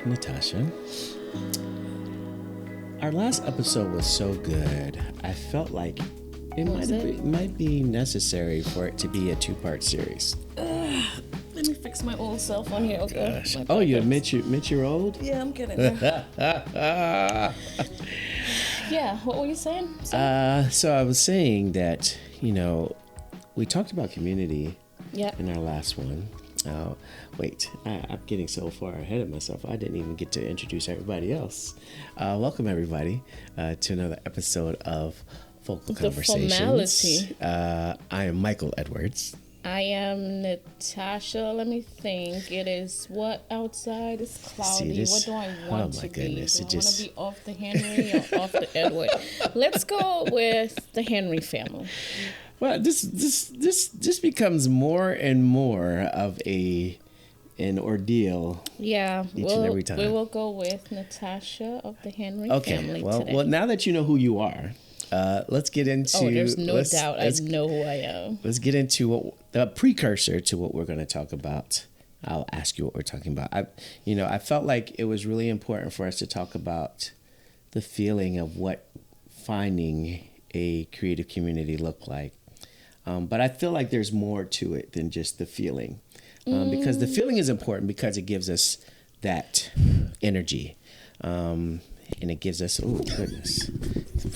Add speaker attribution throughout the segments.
Speaker 1: Natasha. Our last episode was so good. I felt like it might be necessary for it to be a two-part series.
Speaker 2: Let me fix my old cell phone here. Okay.
Speaker 1: Gosh. Oh, you admit you're old?
Speaker 2: Yeah, I'm getting there. Yeah, what were you saying?
Speaker 1: So I was saying that, we talked about community in our last one. Wait, I'm getting so far ahead of myself. I didn't even get to introduce everybody else. Welcome, everybody, to another episode of Focal Conversations.
Speaker 2: Formality.
Speaker 1: I am Michael Edwards.
Speaker 2: I am Natasha. Let me think. It is what outside? It's cloudy. What do I want to be? Do I want to be off the Henry or off the Edward? Let's go with the Henry family.
Speaker 1: Well, this becomes more and more of an ordeal.
Speaker 2: Yeah,
Speaker 1: each and every time.
Speaker 2: We will go with Natasha of the Henry family today.
Speaker 1: Well, now that you know who you are, let's get into.
Speaker 2: Oh, there's no doubt. I know who I am.
Speaker 1: Let's get into the precursor to what we're going to talk about. I'll ask you what we're talking about. I felt like it was really important for us to talk about the feeling of what finding a creative community looked like. But I feel like there's more to it than just the feeling, because the feeling is important because it gives us that energy, and it gives us, oh goodness,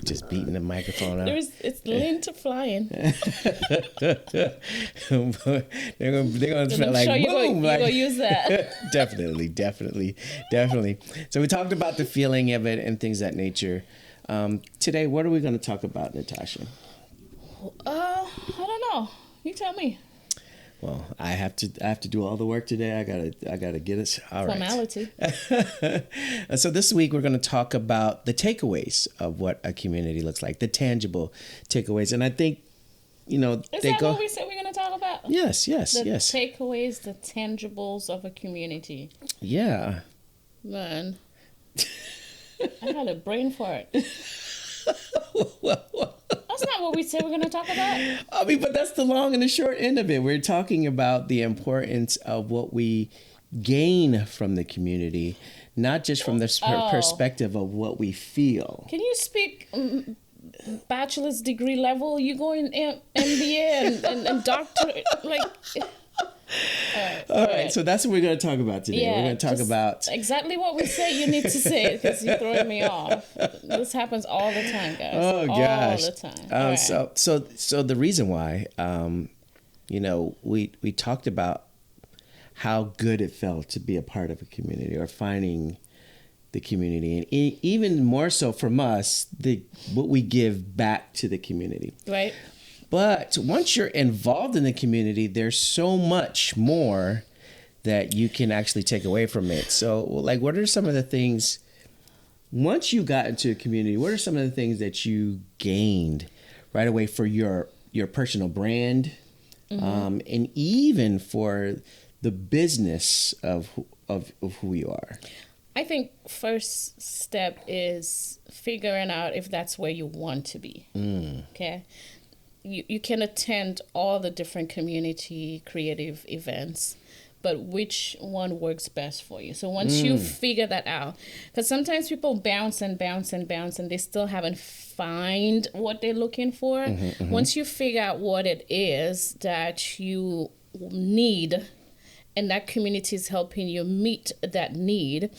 Speaker 1: just beating the microphone up.
Speaker 2: It's lean to flying.
Speaker 1: they're gonna feel like boom.
Speaker 2: You're gonna use that.
Speaker 1: Definitely. So we talked about the feeling of it and things of that nature. Today, what are we going to talk about, Natasha?
Speaker 2: I don't know. You tell me.
Speaker 1: Well, I have to do all the work today. I gotta get it. All
Speaker 2: Formality.
Speaker 1: Right. So this week we're going to talk about the takeaways of what a community looks like, the tangible takeaways, and I think
Speaker 2: Is that what we said we're going to talk about?
Speaker 1: Yes.
Speaker 2: The takeaways, the tangibles of a community.
Speaker 1: Yeah.
Speaker 2: Man, I had a brain fart. That's not what we said we're going to talk about.
Speaker 1: But that's the long and the short end of it. We're talking about the importance of what we gain from the community, not just from the perspective of what we feel.
Speaker 2: Can you speak bachelor's degree level? You going MBA and doctorate? All right.
Speaker 1: So that's what we're going to talk about today. We're going to talk about
Speaker 2: exactly what we say. You need to say it because you're throwing me off. This happens all the time, guys.
Speaker 1: Oh gosh,
Speaker 2: all the time.
Speaker 1: So the reason why, we talked about how good it felt to be a part of a community or finding the community, and even more so from us, what we give back to the community.
Speaker 2: Right.
Speaker 1: But once you're involved in the community, there's so much more that you can actually take away from it. So, what are some of the things, once you got into a community, what are some of the things that you gained right away for your personal brand, and even for the business of who you are?
Speaker 2: I think first step is figuring out if that's where you want to be. Okay. You can attend all the different community creative events, but which one works best for you? So once you figure that out, because sometimes people bounce and they still haven't find what they're looking for. Once you figure out what it is that you need and that community is helping you meet that need,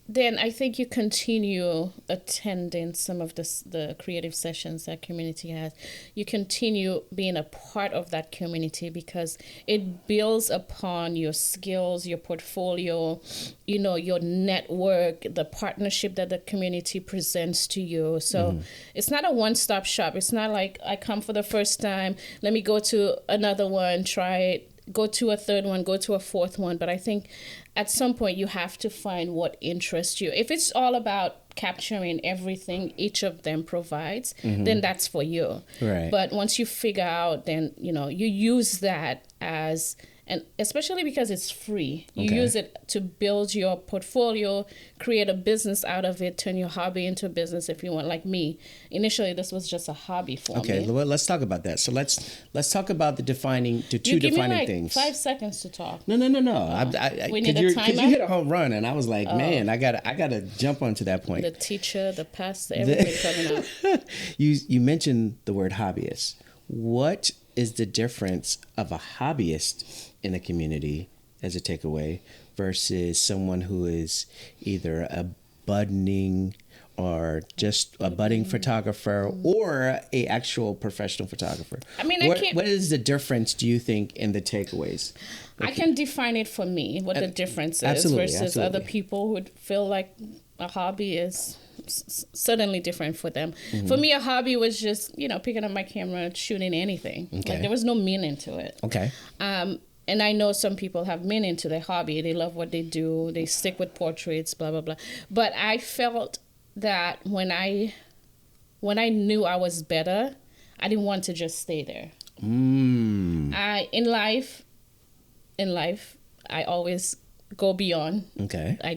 Speaker 2: then I think you continue attending some of the creative sessions that community has. You continue being a part of that community because it builds upon your skills, your portfolio, your network, the partnership that the community presents to you. So it's not a one-stop shop. It's not like I come for the first time, let me go to another one, try it, go to a third one, go to a fourth one. But I think at some point you have to find what interests you. If it's all about capturing everything each of them provides, then that's for you.
Speaker 1: Right.
Speaker 2: But once you figure out, then, you use that as And especially because it's free. You
Speaker 1: Okay.
Speaker 2: use it to build your portfolio, create a business out of it, turn your hobby into a business if you want. Like me, initially this was just a hobby for
Speaker 1: Okay,
Speaker 2: me.
Speaker 1: well, let's talk about that. So let's talk about the two
Speaker 2: You give me
Speaker 1: defining
Speaker 2: like
Speaker 1: things.
Speaker 2: 5 seconds to talk.
Speaker 1: No.
Speaker 2: We need a
Speaker 1: Because
Speaker 2: timer?
Speaker 1: you hit a home run, and I was like, man, I gotta jump onto that point.
Speaker 2: The teacher, the pastor, everything coming out.
Speaker 1: You mentioned the word hobbyist. What is the difference of a hobbyist in a community as a takeaway versus someone who is either a budding or just a budding photographer or a actual professional photographer?
Speaker 2: I mean,
Speaker 1: what is the difference, do you think, in the takeaways?
Speaker 2: I can define it for me, what the difference is
Speaker 1: Absolutely,
Speaker 2: versus other
Speaker 1: absolutely.
Speaker 2: people who would feel like a hobby is certainly different for them. For me, a hobby was just, picking up my camera, shooting anything.
Speaker 1: Okay.
Speaker 2: Like, there was no meaning to it.
Speaker 1: Okay.
Speaker 2: And I know some people have meaning to their hobby. They love what they do. They stick with portraits, blah, blah, blah. But I felt that when I knew I was better, I didn't want to just stay there. In life, I always go beyond.
Speaker 1: Okay.
Speaker 2: I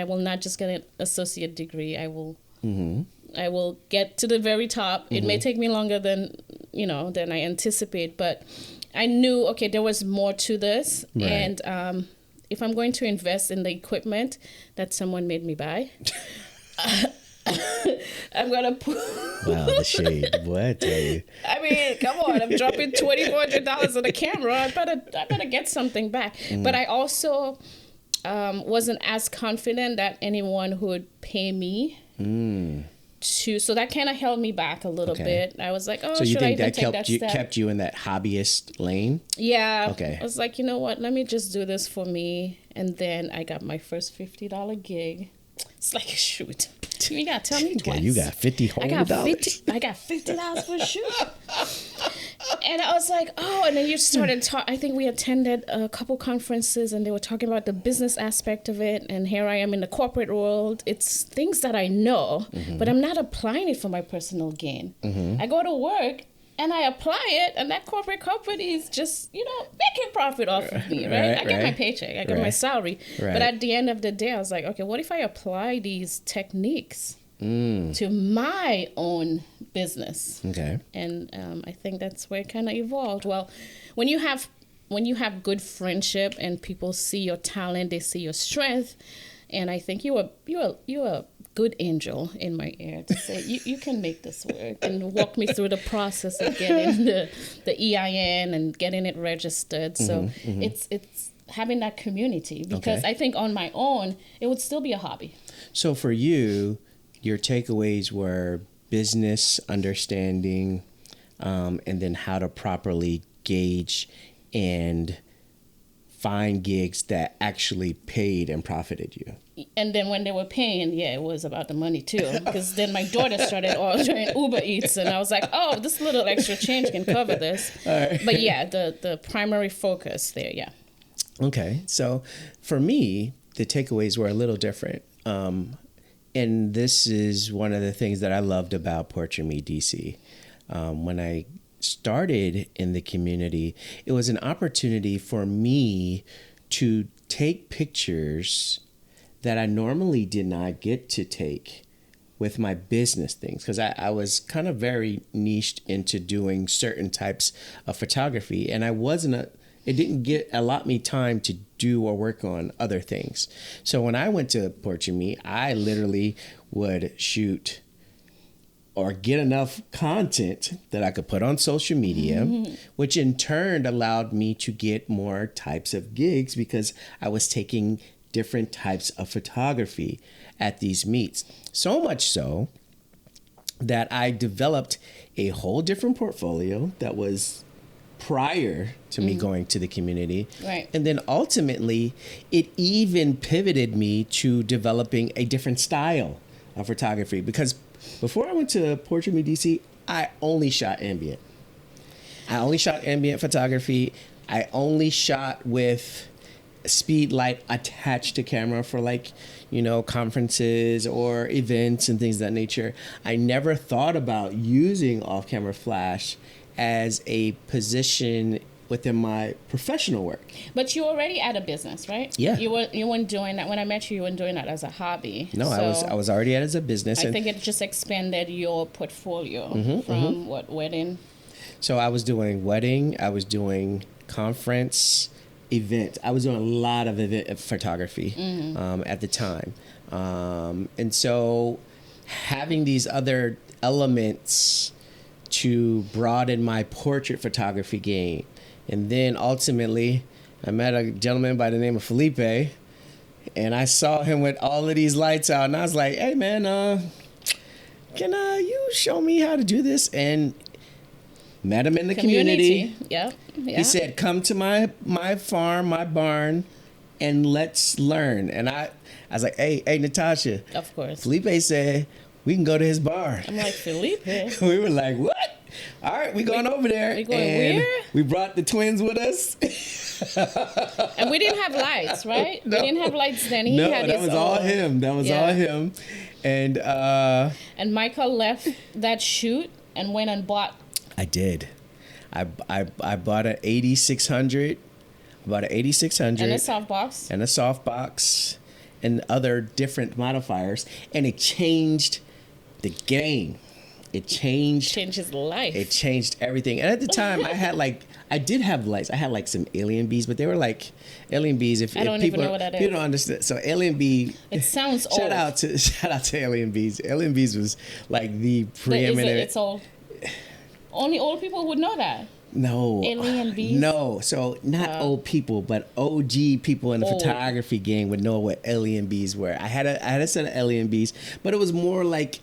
Speaker 2: will not just get an associate degree. I will get to the very top. It may take me longer than I anticipate, but I knew, okay, there was more to this.
Speaker 1: Right.
Speaker 2: And if I'm going to invest in the equipment that someone made me buy, I'm gonna put.
Speaker 1: Wow, the shade. Boy, I tell you.
Speaker 2: I mean, come on! I'm dropping $2,400 on the camera. I better get something back. But I also wasn't as confident that anyone would pay me to. So that kind of held me back a little bit. I was like, oh,
Speaker 1: So you
Speaker 2: should I
Speaker 1: think
Speaker 2: even
Speaker 1: that
Speaker 2: take that step?
Speaker 1: kept you in that hobbyist lane?
Speaker 2: Yeah.
Speaker 1: Okay.
Speaker 2: I was like, you know what? Let me just do this for me. And then I got my first $50 gig. It's like a shoot. You gotta tell me twice.
Speaker 1: You got $50 whole dollars.
Speaker 2: I got $50 for a shoot. And I was like, oh, and then you started talking. I think we attended a couple conferences and they were talking about the business aspect of it. And here I am in the corporate world. It's things that I know, but I'm not applying it for my personal gain. I go to work and I apply it, and that corporate company is just, making profit off of me, right? I get my paycheck, I get my salary.
Speaker 1: Right.
Speaker 2: But at the end of the day, I was like, okay, what if I apply these techniques to my own business?
Speaker 1: Okay.
Speaker 2: And I think that's where it kind of evolved. Well, when you have good friendship and people see your talent, they see your strength, and I think you're a good angel in my ear to say you can make this work and walk me through the process of getting the EIN and getting it registered. So it's having that community, because I think on my own it would still be a hobby.
Speaker 1: So for you, your takeaways were business understanding, and then how to properly gauge and find gigs that actually paid and profited you.
Speaker 2: And then when they were paying, it was about the money too. Because then my daughter started ordering Uber Eats, and I was like, oh, this little extra change can cover this.
Speaker 1: Right.
Speaker 2: But the primary focus there,
Speaker 1: Okay. So for me, the takeaways were a little different. And this is one of the things that I loved about Portrait Me DC. When I started in the community, it was an opportunity for me to take pictures that I normally did not get to take with my business things, because I was kind of very niched into doing certain types of photography, and it didn't allot me time to do or work on other things. So when I went to Portrait Me, I literally would shoot or get enough content that I could put on social media, which in turn allowed me to get more types of gigs, because I was taking different types of photography at these meets. So much so that I developed a whole different portfolio that was prior to me going to the community.
Speaker 2: Right.
Speaker 1: And then ultimately, it even pivoted me to developing a different style of photography, because before I went to Portrait Me DC, I only shot ambient. I only shot ambient photography. I only shot with speed light attached to camera for conferences or events and things of that nature. I never thought about using off-camera flash as a position within my professional work.
Speaker 2: But you already had a business, right?
Speaker 1: Yeah.
Speaker 2: You weren't doing that when I met you. You weren't doing that as a hobby.
Speaker 1: No,
Speaker 2: so
Speaker 1: I was already at it as a business.
Speaker 2: I think it just expanded your portfolio from what wedding.
Speaker 1: So I was doing wedding. I was doing conference, event. I was doing a lot of event photography at the time, and so having these other elements to broaden my portrait photography game. And then ultimately, I met a gentleman by the name of Felipe, and I saw him with all of these lights out, and I was like, hey man, can you show me how to do this? And met him in the community.
Speaker 2: Yeah.
Speaker 1: He said, come to my farm, my barn, and let's learn. And I was like, hey Natasha.
Speaker 2: Of course.
Speaker 1: Felipe said, we can go to his barn.
Speaker 2: I'm like, Felipe?
Speaker 1: We were like, what? All right, we going over there.
Speaker 2: We going
Speaker 1: and
Speaker 2: where?
Speaker 1: We brought the twins with us.
Speaker 2: And we didn't have lights, right?
Speaker 1: No.
Speaker 2: We didn't have lights then. He had
Speaker 1: that was all him. That was all him. And
Speaker 2: Michael left that shoot and went and bought.
Speaker 1: I did. I bought an 8600. About an 8600.
Speaker 2: And a softbox.
Speaker 1: And a softbox. And other different modifiers. And it changed the game. It changed
Speaker 2: his life.
Speaker 1: It changed everything. And at the time, I did have lights. I had like some Alien Bees, but they were like Alien Bees. If
Speaker 2: don't
Speaker 1: people,
Speaker 2: even know what that is.
Speaker 1: People don't understand. So Alien Bee.
Speaker 2: It sounds old.
Speaker 1: Shout out to Alien Bees. Alien Bees was like the preeminent.
Speaker 2: It's old. Only old people would know that.
Speaker 1: No.
Speaker 2: Alien Bees?
Speaker 1: No. So not old people, but OG people in the photography game would know what Alien Bees were. I had a set of Alien Bees, but it was more like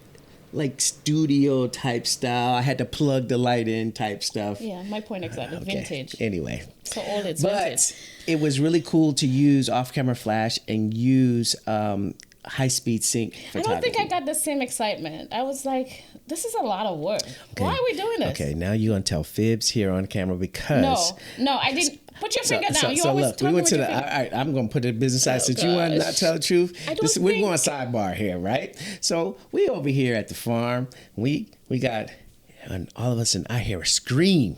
Speaker 1: studio type style. I had to plug the light in type stuff.
Speaker 2: Yeah, my point exactly. Okay. Vintage.
Speaker 1: Anyway.
Speaker 2: So old it's vintage.
Speaker 1: But it was really cool to use off-camera flash and use high-speed sync photography.
Speaker 2: I don't think I got the same excitement. I was like, this is a lot of work. Okay. Why are we doing this?
Speaker 1: Okay, now you're going to tell fibs here on camera because...
Speaker 2: No, I didn't. Put your finger down.
Speaker 1: So look, we went to the... All right, I'm going to put it business side. Since you want to not tell the truth, we're going sidebar here, right? So we over here at the farm. We got... And all of a sudden, I hear a scream.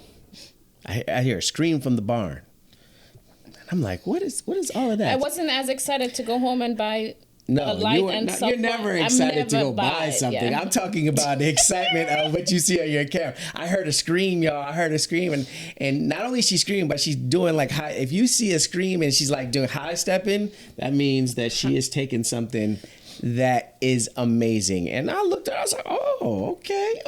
Speaker 1: I hear a scream from the barn. And I'm like, what is all of that?
Speaker 2: I wasn't as excited to go home and buy...
Speaker 1: No, you're never excited to go buy something. Yeah. I'm talking about the excitement of what you see on your camera. I heard a scream, y'all. I heard a scream, and not only she screaming, but she's doing like high. If you see a scream and she's like doing high stepping, that means that she is taking something that is amazing. And I looked at her, I was like, oh, okay,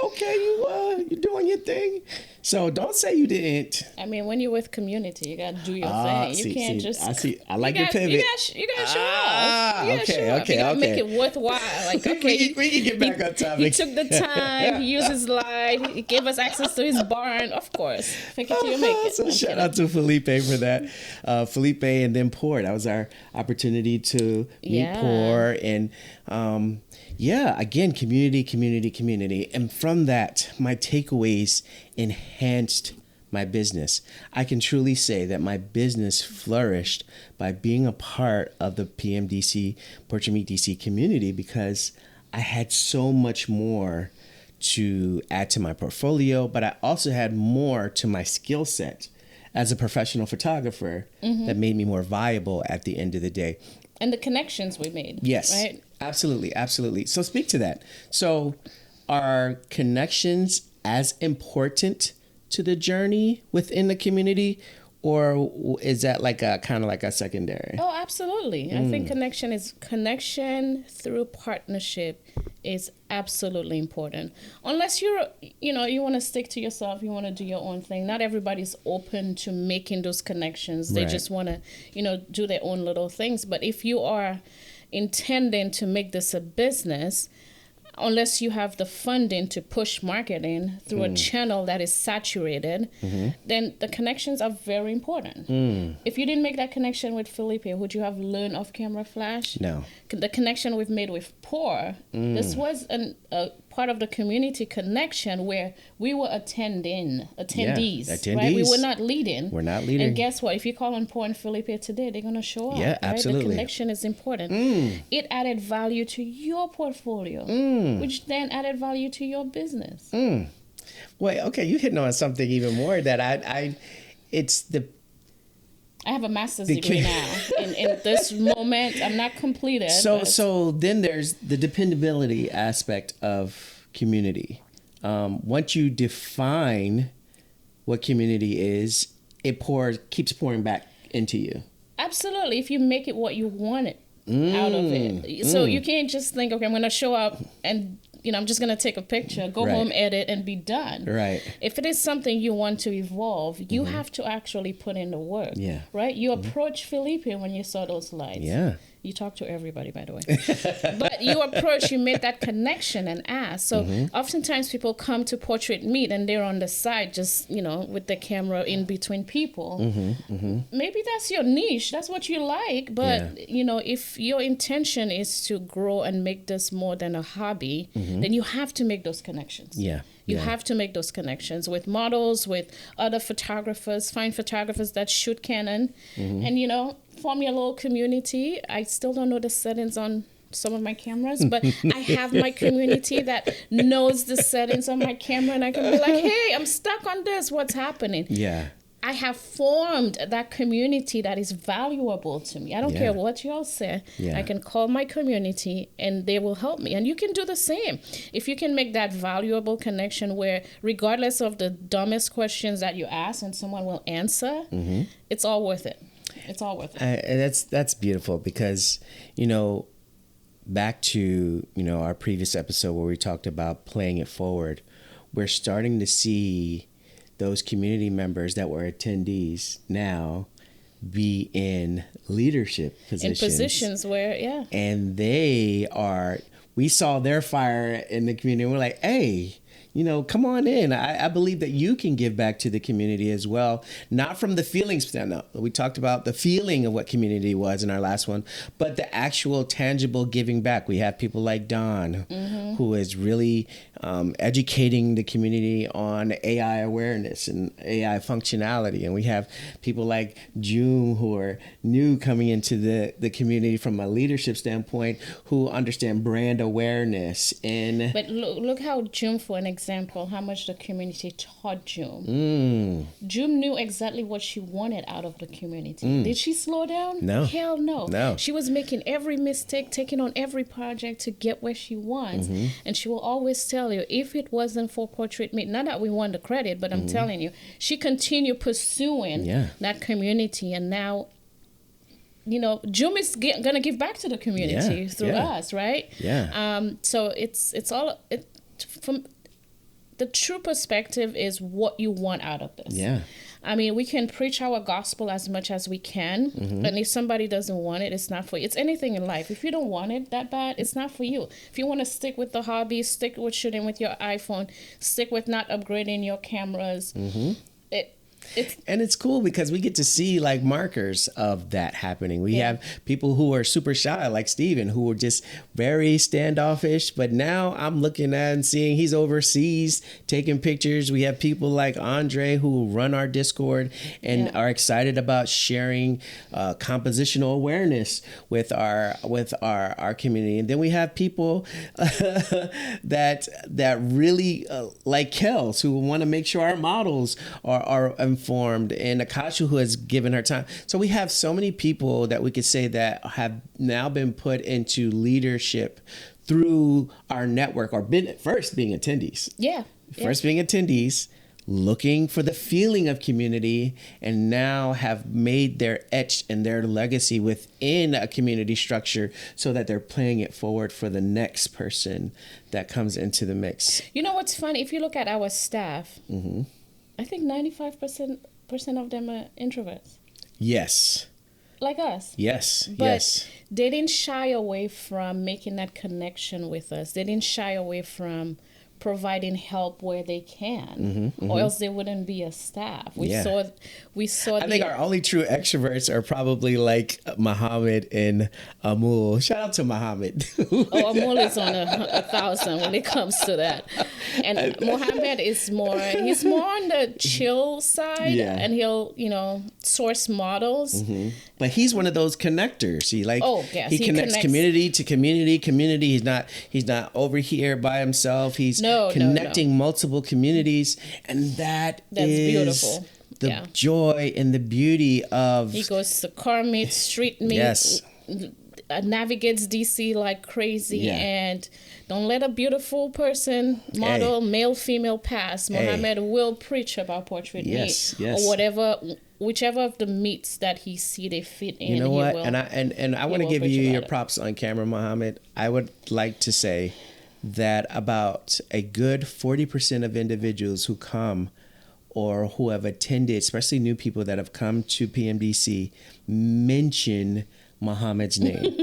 Speaker 1: you're doing your thing. So don't say you didn't.
Speaker 2: I mean, when you're with community, you gotta do your thing. You can't just.
Speaker 1: I like your pivot.
Speaker 2: You gotta show off. You gotta make it worthwhile. Like, okay,
Speaker 1: we can get back on topic.
Speaker 2: He took the time. He used his light. He gave us access to his barn. Of course, fake it till you make it.
Speaker 1: So shout out to Felipe for that. Felipe and then Pour. That was our opportunity to meet Pour and. Again, community. And from that, my takeaways enhanced my business. I can truly say that my business flourished by being a part of the PMDC, Portrait Meet DC community, because I had so much more to add to my portfolio, but I also had more to my skill set as a professional photographer that made me more viable at the end of the day.
Speaker 2: And the connections we made.
Speaker 1: Yes.
Speaker 2: Right?
Speaker 1: Absolutely. So speak to that. So are connections as important to the journey within the community, or is that like a kind of like a secondary?
Speaker 2: Oh, absolutely. I think connection through partnership is absolutely important. Unless you want to stick to yourself, you want to do your own thing. Not everybody's open to making those connections. They just want to, do their own little things. But if you are intending to make this a business, unless you have the funding to push marketing through a channel that is saturated, then the connections are very important. If you didn't make that connection with Felipe, would you have learned off-camera flash?
Speaker 1: No.
Speaker 2: The connection we've made with Pour, this was a part of the community connection where we were attendees. Right? We were not leading.
Speaker 1: We're not leading.
Speaker 2: And guess what? If you call on Pour and Felipe today, they're going to show up.
Speaker 1: Yeah, absolutely.
Speaker 2: Right? The connection is important. It added value to your portfolio, which then added value to your business.
Speaker 1: Wait, okay, you're hitting on something even more that it's the
Speaker 2: I have a master's degree now. In this moment, I'm not completed.
Speaker 1: So then there's the dependability aspect of community. Once you define what community is, it keeps pouring back into you.
Speaker 2: Absolutely. If you make it what you want it out of it. So you can't just think, okay, I'm going to show up and, I'm just going to take a picture, go home, edit, and be done.
Speaker 1: Right.
Speaker 2: If it is something you want to evolve, you have to actually put in the work. Yeah. Right? You approached Felipe when you saw those lights. Yeah. You talk to everybody, by the way. But you made that connection and asked. So oftentimes people come to Portrait Meet and they're on the side just, with the camera in between people. Maybe that's your niche. That's what you like. But, if your intention is to grow and make this more than a hobby, then you have to make those connections. Yeah. You have to make those connections with models, with other photographers, find photographers that shoot Canon. And, form your little community. I still don't know the settings on some of my cameras, but I have my community that knows the settings on my camera, and I can be like, hey, I'm stuck on this. What's happening? Yeah. I have formed that community that is valuable to me. I don't care what y'all say. I can call my community and they will help me. And you can do the same. If you can make that valuable connection where regardless of the dumbest questions that you ask and someone will answer, it's all worth it. It's all worth it.
Speaker 1: And that's beautiful because, back to, our previous episode where we talked about playing it forward, we're starting to see those community members that were attendees now be in leadership positions.
Speaker 2: In positions where,
Speaker 1: And we saw their fire in the community. We're like, hey, come on in. I believe that you can give back to the community as well. Not from the feelings. No, we talked about the feeling of what community was in our last one, but the actual tangible giving back. We have people like Don, who is really educating the community on AI awareness and AI functionality. And we have people like June, who are new coming into the community from a leadership standpoint, who understand brand awareness. But
Speaker 2: look how June, for an example, how much the community taught June. June knew exactly what she wanted out of the community. Did she slow down?
Speaker 1: No.
Speaker 2: Hell no. She was making every mistake, taking on every project to get where she wants. And she will always tell you, if it wasn't for Portrait Meet, not that we want the credit, but I'm telling you, she continued pursuing that community. And now, June is going to give back to the community through us, right? Yeah. So it's all... from the true perspective is what you want out of this. Yeah. I mean, we can preach our gospel as much as we can. And if somebody doesn't want it, it's not for you. It's anything in life. If you don't want it that bad, it's not for you. If you want to stick with the hobby, stick with shooting with your iPhone, stick with not upgrading your cameras.
Speaker 1: And it's cool because we get to see like markers of that happening. We have people who are super shy, like Steven, who are just very standoffish. But now I'm looking at and seeing he's overseas taking pictures. We have people like Andre who run our Discord and are excited about sharing compositional awareness with our community. And then we have people that really like Kels, who want to make sure our models are informed, and Akasha, who has given her time. So we have so many people that we could say that have now been put into leadership through our network, or first being attendees. First being attendees, looking for the feeling of community, and now have made their etch and their legacy within a community structure so that they're playing it forward for the next person that comes into the mix.
Speaker 2: You know what's funny? If you look at our staff, I think 95% of them are introverts.
Speaker 1: Yes.
Speaker 2: Like us.
Speaker 1: Yes.
Speaker 2: But they didn't shy away from making that connection with us. They didn't shy away from providing help where they can, or else they wouldn't be a staff. We saw. I
Speaker 1: think our only true extroverts are probably like Muhammad and Amul. Shout out to Muhammad.
Speaker 2: Amul is on 1,000 when it comes to that. And Muhammad is he's more on the chill side, and he'll source models.
Speaker 1: But he's one of those connectors. He connects community to community. He's not over here by himself. He's connecting multiple communities, and that's beautiful. the joy and the beauty of.
Speaker 2: He goes to car meet, street meet.
Speaker 1: Yes.
Speaker 2: Navigates DC like crazy, and don't let a beautiful person, model, male, female, pass. Muhammad will preach about portrait meat or whatever, whichever of the meats that he see they fit in.
Speaker 1: You know what? And I want to give you your props on camera, Muhammad. I would like to say that about a good 40% of individuals who come or who have attended, especially new people that have come to PMDC, mention Muhammad's name.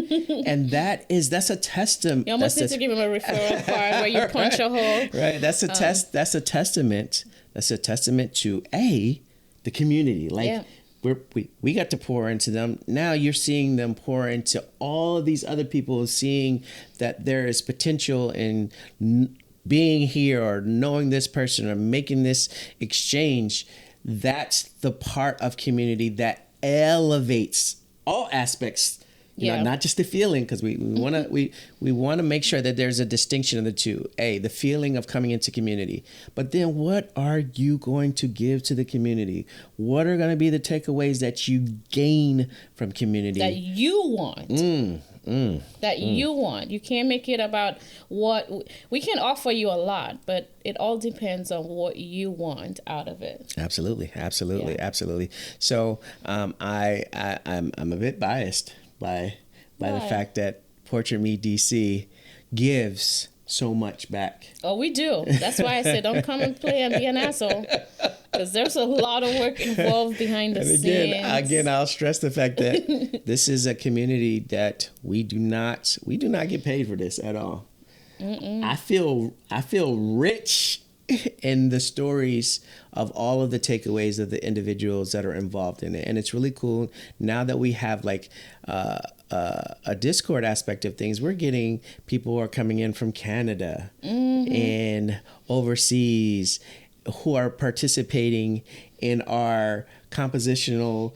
Speaker 1: And that's a testament.
Speaker 2: You almost need to give him a referral card where you punch a hole.
Speaker 1: Right. That's a testament. That's a testament to the community. Like we got to pour into them. Now you're seeing them pour into all of these other people, seeing that there is potential in being here or knowing this person or making this exchange. That's the part of community that elevates all aspects, you know, not just the feeling, because we want to make sure that there's a distinction of the two. The feeling of coming into community, but then what are you going to give to the community? What are going to be the takeaways that you gain from community
Speaker 2: that you want? You want. You can't make it about what we can offer you a lot, but it all depends on what you want out of it.
Speaker 1: Absolutely. So I'm a bit biased by the fact that Portrait Me DC gives so much back.
Speaker 2: Oh, we do. That's why I said don't come and play and be an asshole. Because there's a lot of work involved behind the scenes.
Speaker 1: Again, I'll stress the fact that this is a community that we do not get paid for this at all. I feel rich in the stories of all of the takeaways of the individuals that are involved in it, and it's really cool now that we have like a Discord aspect of things. We're getting people who are coming in from Canada and overseas who are participating in our compositional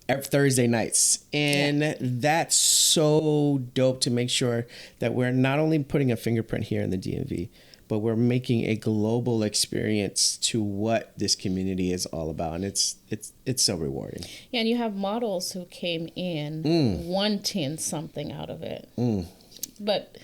Speaker 1: Thursday nights. And that's so dope to make sure that we're not only putting a fingerprint here in the DMV, but we're making a global experience to what this community is all about. And it's so rewarding.
Speaker 2: Yeah, and you have models who came in wanting something out of it. But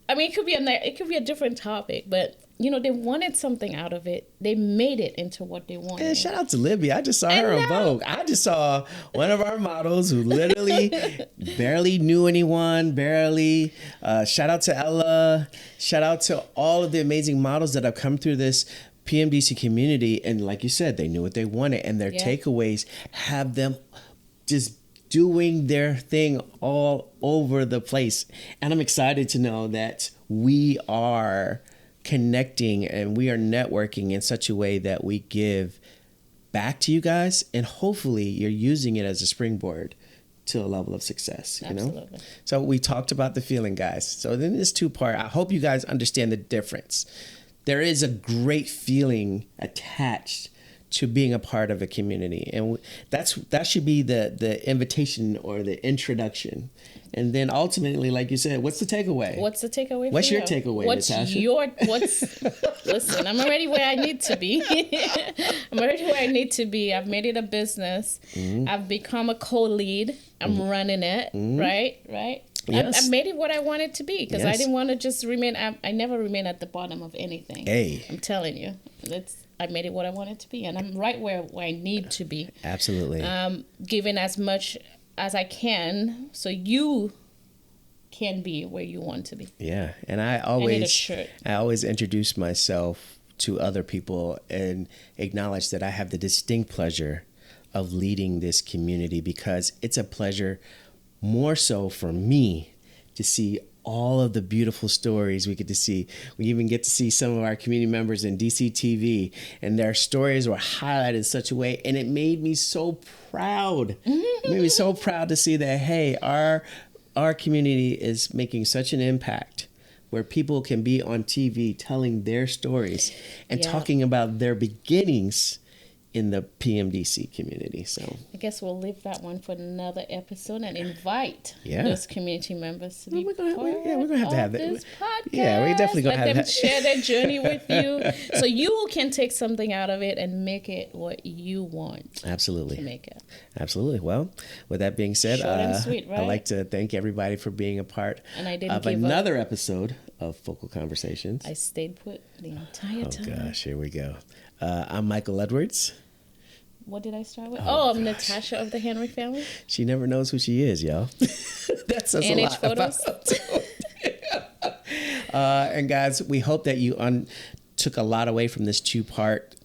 Speaker 2: I mean, it could be a different topic, but you know, they wanted something out of it. They made it into what they wanted.
Speaker 1: And shout out to Libby. I just saw her on Vogue. I just saw one of our models who literally barely knew anyone, shout out to Ella. Shout out to all of the amazing models that have come through this PMDC community. And like you said, they knew what they wanted, and their takeaways have them just doing their thing all over the place. And I'm excited to know that we are connecting and we are networking in such a way that we give back to you guys, and hopefully you're using it as a springboard to a level of success.
Speaker 2: Absolutely.
Speaker 1: Know, so we talked about the feeling, guys. So then this 2-part, I hope you guys understand the difference. There is a great feeling attached to being a part of a community, and that should be the invitation or the introduction. And then ultimately, like you said, what's the takeaway?
Speaker 2: What's the takeaway?
Speaker 1: What's your takeaway, Natasha?
Speaker 2: Listen, I'm already where I need to be. I've made it a business. I've become a co-lead. I'm running it. Right.
Speaker 1: Yes.
Speaker 2: I've made it what I want it to be, because I didn't want to just remain. I never remain at the bottom of anything. I'm telling you, I made it what I want it to be, and I'm right where I need to be.
Speaker 1: Absolutely.
Speaker 2: Giving as much as I can, so you can be where you want to be.
Speaker 1: Yeah, and I always introduce myself to other people and acknowledge that I have the distinct pleasure of leading this community, because it's a pleasure more so for me to see all of the beautiful stories we get to see. We even get to see some of our community members in DCTV, and their stories were highlighted in such a way, and it made me so proud. It made me so proud to see that, hey, our community is making such an impact where people can be on TV telling their stories and talking about their beginnings in the PMDC community. So
Speaker 2: I guess we'll leave that one for another episode and invite
Speaker 1: Yeah.
Speaker 2: those community members to be
Speaker 1: we're gonna have to have that.
Speaker 2: this podcast.
Speaker 1: Yeah, we're definitely gonna
Speaker 2: Let
Speaker 1: have
Speaker 2: them
Speaker 1: that.
Speaker 2: share their journey with you, so you can take something out of it and make it what you want to
Speaker 1: Absolutely.
Speaker 2: make it.
Speaker 1: Absolutely. Well, with that being said,
Speaker 2: Short and sweet, right?
Speaker 1: I'd like to thank everybody for being a part
Speaker 2: And I didn't
Speaker 1: of
Speaker 2: give up.
Speaker 1: another episode of Focal Conversations.
Speaker 2: I stayed put the entire
Speaker 1: Oh
Speaker 2: time.
Speaker 1: gosh, here we go. I'm Michael Edwards.
Speaker 2: What did I start with?
Speaker 1: Oh,
Speaker 2: I'm
Speaker 1: gosh.
Speaker 2: Natasha of the Henry family.
Speaker 1: She never knows who she is, y'all. That says a
Speaker 2: NH
Speaker 1: lot
Speaker 2: photos.
Speaker 1: And guys, we hope that you took a lot away from this 2-part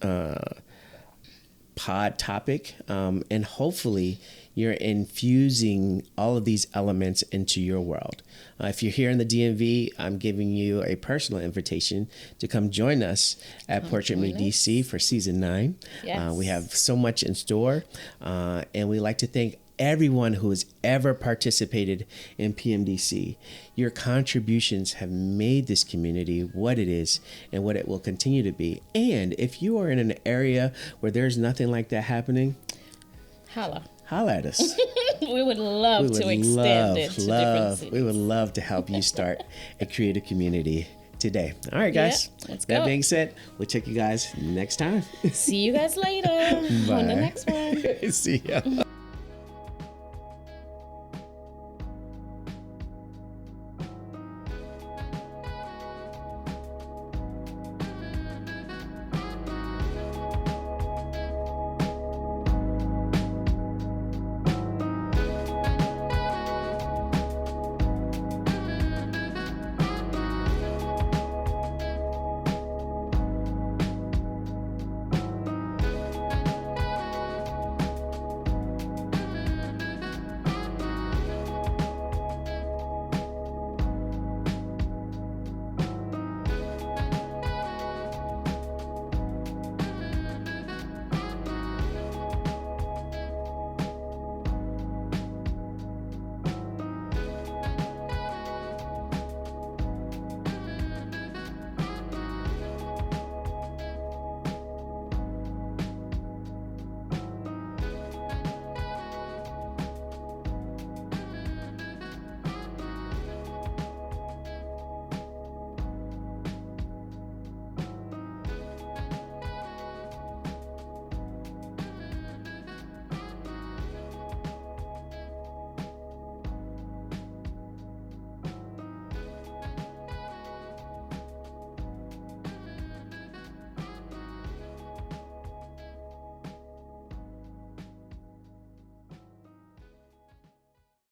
Speaker 1: pod topic, and hopefully you're infusing all of these elements into your world. If you're here in the DMV, I'm giving you a personal invitation to come join us at Portrait Me DC for season 9.
Speaker 2: Yes.
Speaker 1: We have so much in store, and we like to thank everyone who has ever participated in PMDC. Your contributions have made this community what it is and what it will continue to be. And if you are in an area where there's nothing like that happening,
Speaker 2: Holla.
Speaker 1: holla at us.
Speaker 2: We would love to extend it to different cities.
Speaker 1: We would love to help you start a creative community today. All right, guys.
Speaker 2: Yeah, let's
Speaker 1: that
Speaker 2: go.
Speaker 1: being said, we'll check you guys next time.
Speaker 2: See you guys later on the next one.
Speaker 1: See ya.